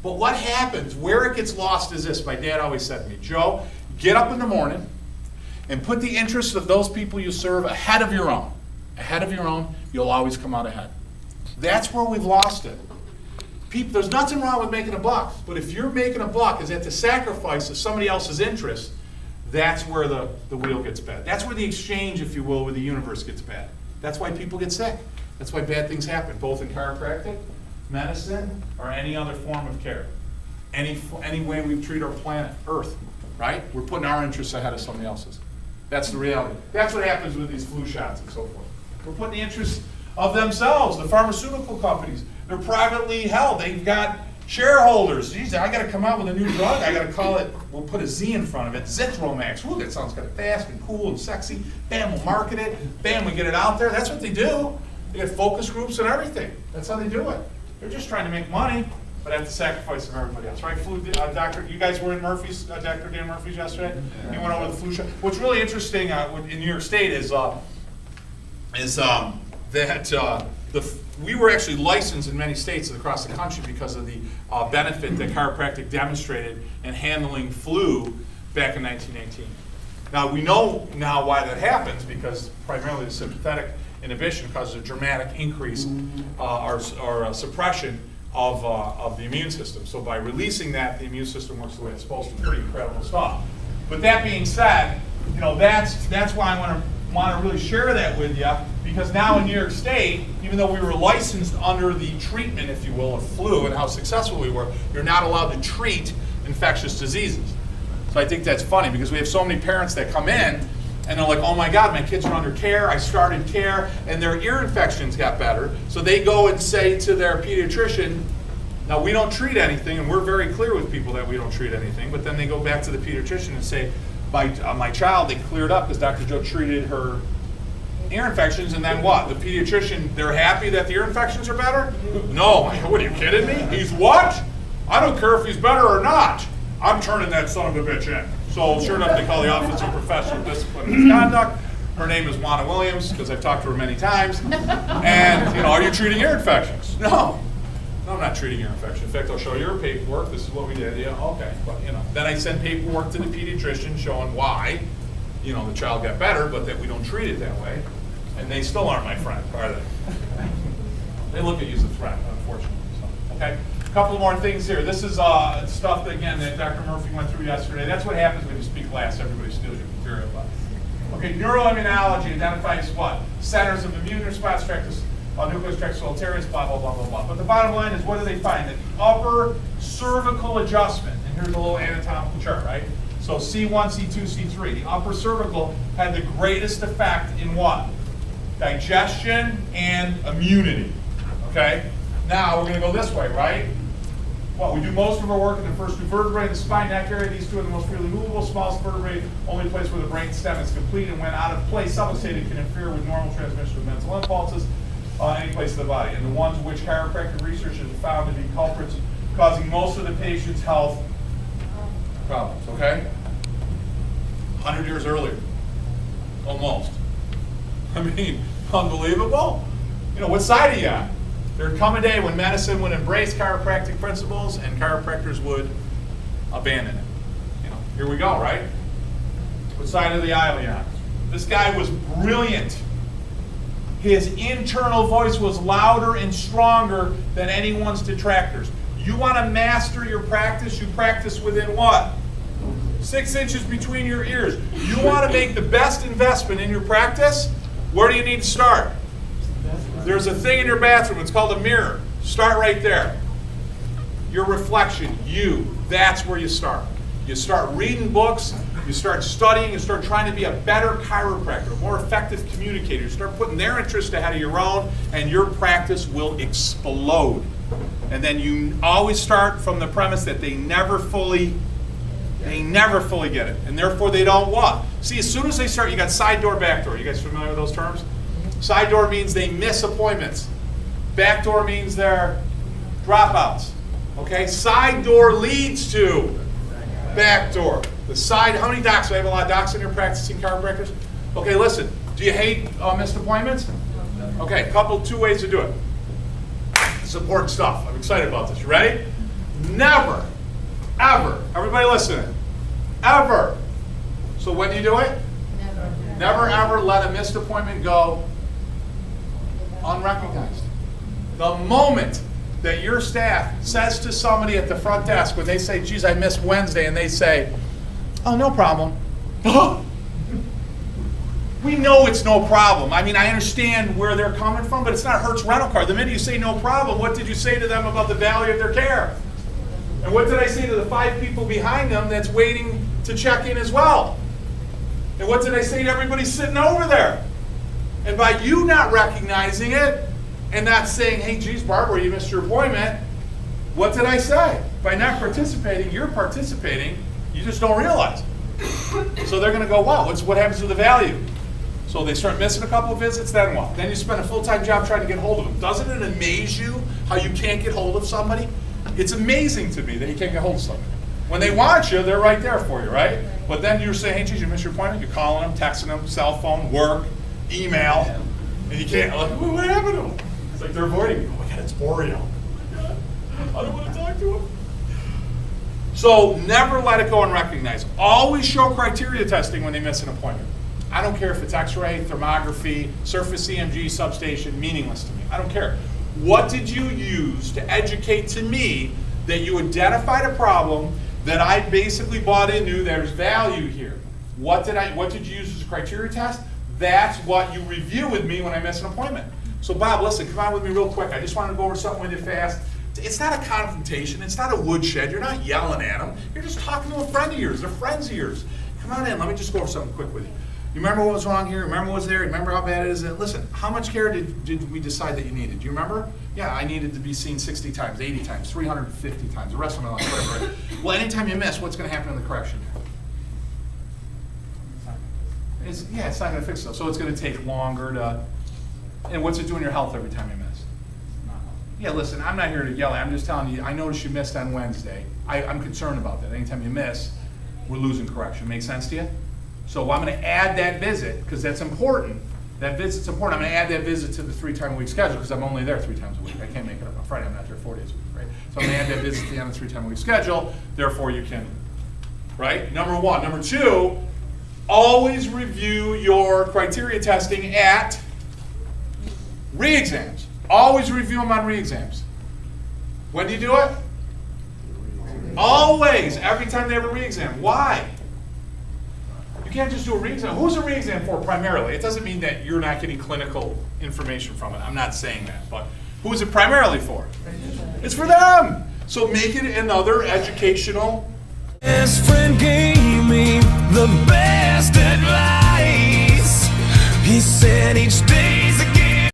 But what happens, where it gets lost is this. My dad always said to me, Joe, get up in the morning and put the interests of those people you serve ahead of your own. Ahead of your own, you'll always come out ahead. That's where we've lost it. People, there's nothing wrong with making a buck, but if you're making a buck is at the sacrifice of somebody else's interest, that's where the wheel gets bad. That's where the exchange, if you will, with the universe gets bad. That's why people get sick. That's why bad things happen, both in chiropractic, medicine, or any other form of care. Any way we treat our planet, Earth, right? We're putting our interests ahead of somebody else's. That's the reality. That's what happens with these flu shots and so forth. We're putting the interests of themselves, the pharmaceutical companies. They're privately held. They've got shareholders. Geez, I got to come out with a new drug. I got to call it, we'll put a Z in front of it, Zithromax. Ooh, that sounds kind of fast and cool and sexy. Bam, we'll market it. Bam, we get it out there. That's what they do. They get focus groups and everything. That's how they do it. They're just trying to make money, but at the sacrifice of everybody else, right? Doctor, you guys were in Murphy's, Dr. Dan Murphy's yesterday. He went over the flu shot. What's really interesting in New York State is that we were actually licensed in many states across the country because of the benefit that chiropractic demonstrated in handling flu back in 1918. Now we know now why that happens, because primarily the sympathetic inhibition causes a dramatic increase or suppression of the immune system. So by releasing that, the immune system works the way it's supposed to. Pretty incredible stuff. But that being said, that's why I want to really share that with you, because now in New York State, even though we were licensed under the treatment, if you will, of flu and how successful we were, you're not allowed to treat infectious diseases. So I think that's funny, because we have so many parents that come in and they're like, oh my God, my kids are under care, I started care, and their ear infections got better. So they go and say to their pediatrician, now we don't treat anything, and we're very clear with people that we don't treat anything, but then they go back to the pediatrician and say, my child, they cleared up because Dr. Joe treated her ear infections, and then what? The pediatrician, they're happy that the ear infections are better? No, what are you kidding me? He's what? I don't care if he's better or not. I'm turning that son of a bitch in. So sure enough, they call the Office of Professional Discipline and Misconduct. Her name is Juana Williams, because I've talked to her many times. And, are you treating ear infections? No. No, I'm not treating ear infection. In fact, I'll show you her paperwork. This is what we did. Yeah, okay. But, then I send paperwork to the pediatrician showing why, the child got better, but that we don't treat it that way. And they still aren't my friend, are they? They look at you as a threat, unfortunately. So, okay? A couple more things here. This is stuff that, again, that Dr. Murphy went through yesterday. That's what happens when you speak last. Everybody steals your material. Okay, neuroimmunology identifies what? Centers of immune response, nucleus tractus alternans, blah, blah, blah, blah, blah. But the bottom line is, what do they find? That the upper cervical adjustment, and here's a little anatomical chart, right? So C1, C2, C3. The upper cervical had the greatest effect in what? Digestion and immunity, okay? Now we're going to go this way, right? Well, we do most of our work in the first two vertebrae, the spine, neck area. These two are the most freely movable. Smallest vertebrae, only place where the brain stem is complete, and when out of place, subluxated, can interfere with normal transmission of mental impulses any place of the body. And the ones which chiropractic research has found to be culprits causing most of the patient's health problems, okay? 100 years earlier, almost. I mean, unbelievable. What side are you on? There'd come a day when medicine would embrace chiropractic principles and chiropractors would abandon it. Here we go, right? What side of the aisle are you on? This guy was brilliant. His internal voice was louder and stronger than anyone's detractors. You want to master your practice, you practice within what? 6 inches between your ears. You want to make the best investment in your practice? Where do you need to start? There's a thing in your bathroom, it's called a mirror. Start right there. Your reflection, that's where you start. You start reading books, you start studying, you start trying to be a better chiropractor, a more effective communicator. You start putting their interest ahead of your own, and your practice will explode. And then you always start from the premise that they never fully get it. And therefore they don't what? See, as soon as they start, you got side door, back door. You guys familiar with those terms? Side door means they miss appointments. Back door means they're dropouts. Okay? Side door leads to back door. The side, how many docs? Do I have a lot of docs in here practicing chiropractors? Okay, listen. Do you hate missed appointments? Okay, two ways to do it. It's important stuff. I'm excited about this. You ready? Never, ever, everybody listening, ever. So when do you do it? Never ever let a missed appointment go unrecognized. The moment that your staff says to somebody at the front desk, when they say, geez, I missed Wednesday, and they say, oh, no problem. We know it's no problem. I mean, I understand where they're coming from, but it's not Hertz rental car. The minute you say no problem, what did you say to them about the value of their care? And what did I say to the 5 people behind them that's waiting to check in as well? And what did I say to everybody sitting over there? And by you not recognizing it and not saying, hey, geez, Barbara, you missed your appointment, what did I say? By not participating, you're participating, you just don't realize. So they're going to go, wow, what happens to the value? So they start missing a couple of visits, then what? Then you spend a full-time job trying to get hold of them. Doesn't it amaze you how you can't get hold of somebody? It's amazing to me that you can't get hold of somebody. When they want you, they're right there for you, right? But then you're saying, hey, geez, you missed your appointment. You're calling them, texting them, cell phone, work, email, and you can't, like, what happened to them? It's like they're avoiding you. Oh my God, it's Borio. Oh my God, I don't want to talk to him. So never let it go unrecognized. Always show criteria testing when they miss an appointment. I don't care if it's x-ray, thermography, surface EMG, substation, meaningless to me. I don't care. What did you use to educate to me that you identified a problem that I basically bought into, there's value here? What did you use as a criteria test? That's what you review with me when I miss an appointment. So Bob, listen, come on with me real quick. I just wanted to go over something with you fast. It's not a confrontation. It's not a woodshed. You're not yelling at them. You're just talking to a friend of yours. They're friends of yours. Come on in. Let me just go over something quick with you. You remember what was wrong here? Remember what was there? Remember how bad it is? Listen, how much care did we decide that you needed? Do you remember? Yeah, I needed to be seen 60 times, 80 times, 350 times, the rest of my life, whatever. Right? Well, anytime you miss, what's going to happen in the correction? It's not going to fix it. So it's going to take longer to, and what's it doing to your health every time you miss? Yeah, listen, I'm not here to yell at you. I'm just telling you, I noticed you missed on Wednesday. I'm concerned about that. Anytime you miss, we're losing correction. Make sense to you? So I'm going to add that visit, because that's important. That visit's important. I'm going to add that visit to the 3-time-a-week schedule, because I'm only there 3 times a week. I can't make it up on Friday. I'm not there 4 days a week, right? So I'm going to add that visit to the end of the 3-time-a-week schedule. Therefore, you can, right? Number 1. Number 2, always review your criteria testing at re-exams. Always review them on re-exams. When do you do it? Always. Every time they have a re-exam. Why? You can't just do a re-exam. Who's a re-exam for primarily? It doesn't mean that you're not getting clinical information from it. I'm not saying that. But who is it primarily for? It's for them. So make it another educational. Best friend gave me the best advice. He said each day